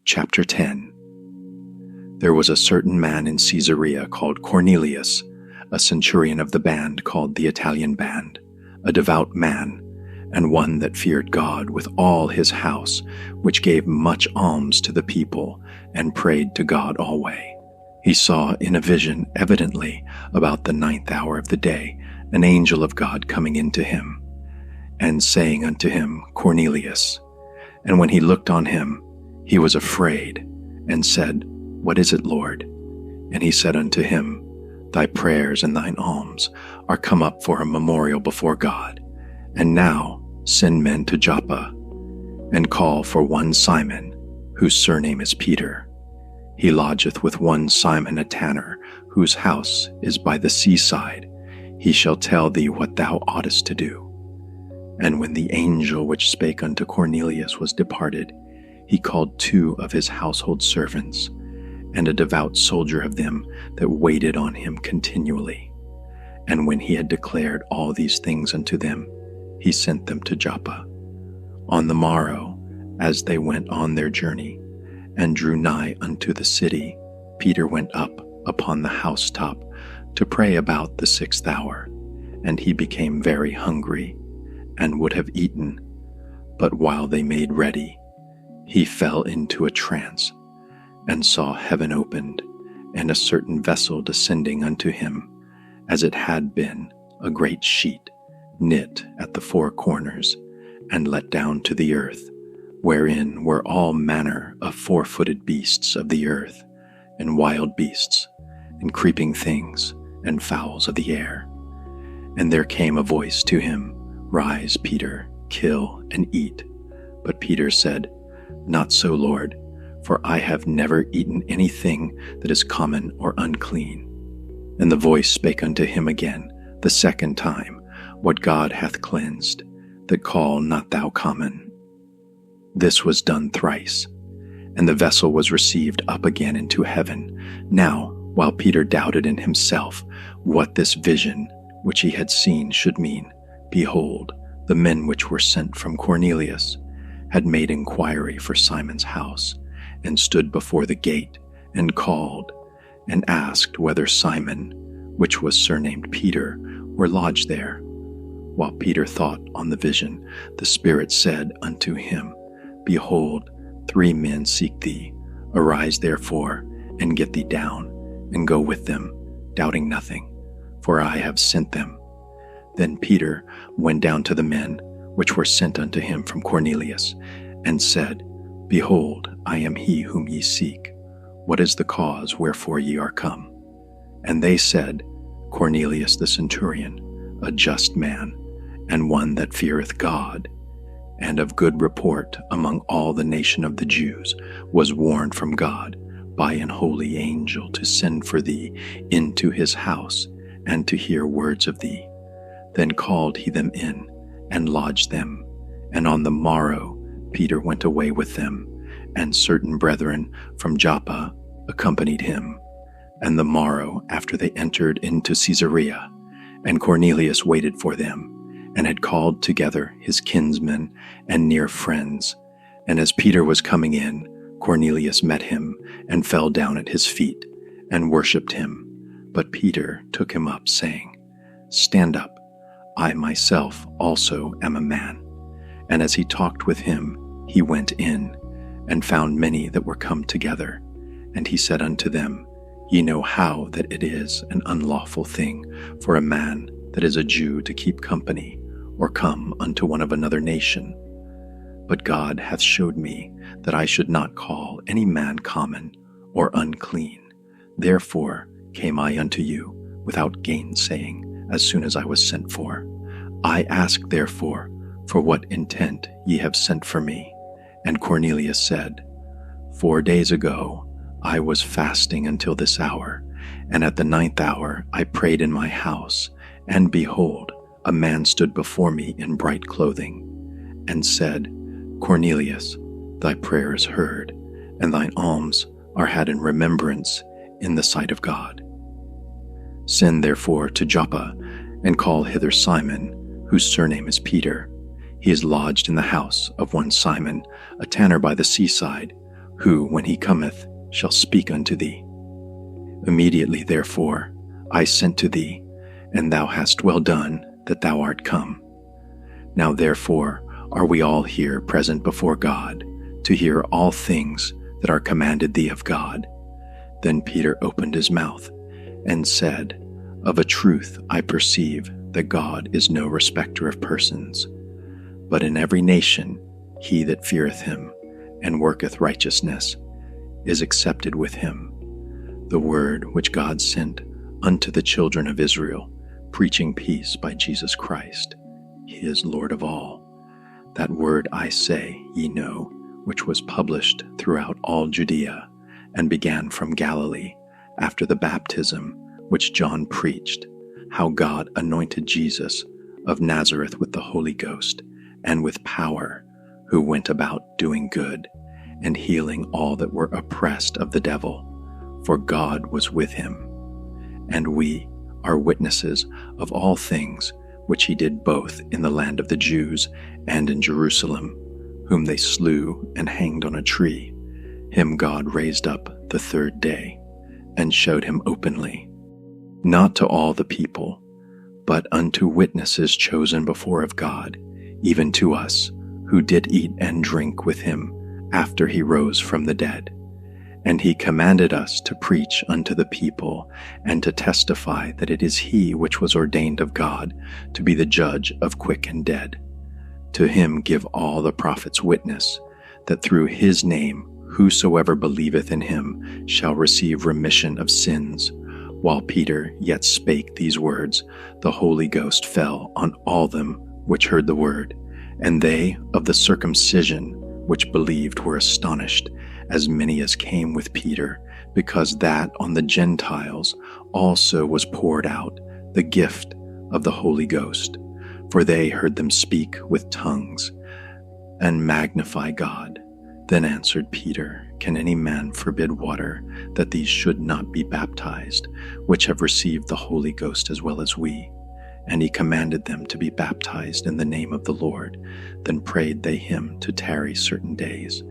Chapter 10. There was a certain man in Caesarea called Cornelius, a centurion of the band called the Italian Band, a devout man, and one that feared God with all his house, which gave much alms to the people, and prayed to God alway. He saw in a vision evidently about the 9th hour of the day an angel of God coming into him, and saying unto him, Cornelius. And when he looked on him, he was afraid, and said, What is it, Lord? And he said unto him, Thy prayers and thine alms are come up for a memorial before God. And now send men to Joppa, and call for one Simon, whose surname is Peter. He lodgeth with one Simon a tanner, whose house is by the seaside. He shall tell thee what thou oughtest to do. And when the angel which spake unto Cornelius was departed, he called 2 of his household servants, and a devout soldier of them that waited on him continually. And when he had declared all these things unto them, he sent them to Joppa. On the morrow, as they went on their journey, and drew nigh unto the city, Peter went up upon the housetop to pray about the 6th hour, and he became very hungry, and would have eaten. But while they made ready, he fell into a trance, and saw heaven opened, and a certain vessel descending unto him, as it had been a great sheet, knit at the 4 corners, and let down to the earth, wherein were all manner of 4-footed beasts of the earth, and wild beasts, and creeping things, and fowls of the air. And there came a voice to him, Rise, Peter, kill and eat. But Peter said, Not so, Lord, for I have never eaten anything that is common or unclean. And the voice spake unto him again the 2nd time, What God hath cleansed, that call not thou common. This was done thrice, and the vessel was received up again into heaven. Now, while Peter doubted in himself what this vision which he had seen should mean, behold, the men which were sent from Cornelius had made inquiry for Simon's house, and stood before the gate, and called, and asked whether Simon, which was surnamed Peter, were lodged there. While Peter thought on the vision, the Spirit said unto him, Behold, 3 men seek thee. Arise therefore, and get thee down, and go with them, doubting nothing, for I have sent them. Then Peter went down to the men which were sent unto him from Cornelius, and said, Behold, I am he whom ye seek. What is the cause wherefore ye are come? And they said, Cornelius the centurion, a just man, and one that feareth God, and of good report among all the nation of the Jews, was warned from God by an holy angel to send for thee into his house, and to hear words of thee. Then called he them in, and lodged them. And on the morrow Peter went away with them, and certain brethren from Joppa accompanied him. And the morrow after they entered into Caesarea, and Cornelius waited for them, and had called together his kinsmen and near friends. And as Peter was coming in, Cornelius met him, and fell down at his feet, and worshipped him. But Peter took him up, saying, Stand up, I myself also am a man. And as he talked with him, he went in, and found many that were come together. And he said unto them, Ye know how that it is an unlawful thing for a man that is a Jew to keep company, or come unto one of another nation. But God hath showed me that I should not call any man common or unclean. Therefore came I unto you without gainsaying, as soon as I was sent for. I ask therefore, for what intent ye have sent for me? And Cornelius said, 4 days ago I was fasting until this hour, and at the 9th hour I prayed in my house, and behold, a man stood before me in bright clothing, and said, Cornelius, thy prayer is heard, and thine alms are had in remembrance in the sight of God. Send therefore to Joppa, and call hither Simon, whose surname is Peter. He is lodged in the house of one Simon, a tanner by the seaside, who, when he cometh, shall speak unto thee. Immediately therefore I sent to thee, and thou hast well done that thou art come. Now therefore are we all here present before God, to hear all things that are commanded thee of God. Then Peter opened his mouth, and said, Of a truth I perceive that God is no respecter of persons, but in every nation he that feareth him, and worketh righteousness, is accepted with him. The word which God sent unto the children of Israel, preaching peace by Jesus Christ. He is Lord of all. That word I say ye know, which was published throughout all Judea, and began from Galilee, after the baptism which John preached, how God anointed Jesus of Nazareth with the Holy Ghost, and with power, who went about doing good, and healing all that were oppressed of the devil, for God was with him. And we are witnesses of all things which he did both in the land of the Jews and in Jerusalem, whom they slew and hanged on a tree. Him God raised up the third day, and showed him openly, not to all the people, but unto witnesses chosen before of God, even to us, who did eat and drink with him after he rose from the dead. And he commanded us to preach unto the people, and to testify that it is he which was ordained of God to be the judge of quick and dead. To him give all the prophets witness, that through his name whosoever believeth in him shall receive remission of sins. While Peter yet spake these words, the Holy Ghost fell on all them which heard the word. And they of the circumcision which believed were astonished, as many as came with Peter, because that on the Gentiles also was poured out the gift of the Holy Ghost. For they heard them speak with tongues, and magnify God. Then answered Peter, Can any man forbid water, that these should not be baptized, which have received the Holy Ghost as well as we? And he commanded them to be baptized in the name of the Lord. Then prayed they him to tarry certain days.